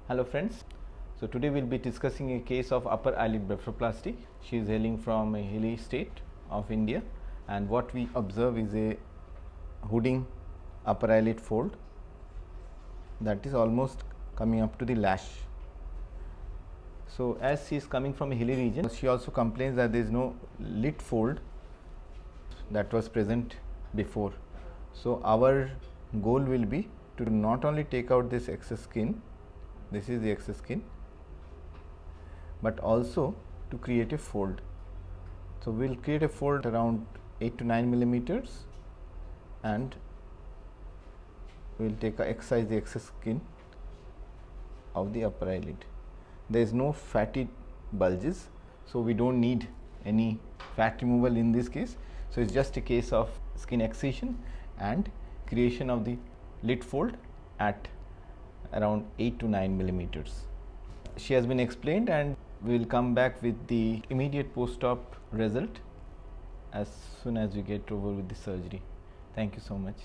Hello friends, so today we will be discussing a case of upper eyelid blepharoplasty. She is hailing from a hilly state of India, and what we observe is a hooding upper eyelid fold that is almost coming up to the lash. So as she is coming from a hilly region, she also complains that there is no lid fold that was present before. So our goal will be to not only take out this excess skin, this is the excess skin, but also to create a fold. So we will create a fold around 8 to 9 millimeters, and we will excise the excess skin of the upper eyelid. There is no fatty bulges, so we don't need any fat removal in this case. So it's just a case of skin excision and creation of the lid fold at around 8 to 9 millimeters. She has been explained, and we will come back with the immediate post-op result as soon as we get over with the surgery. Thank you so much.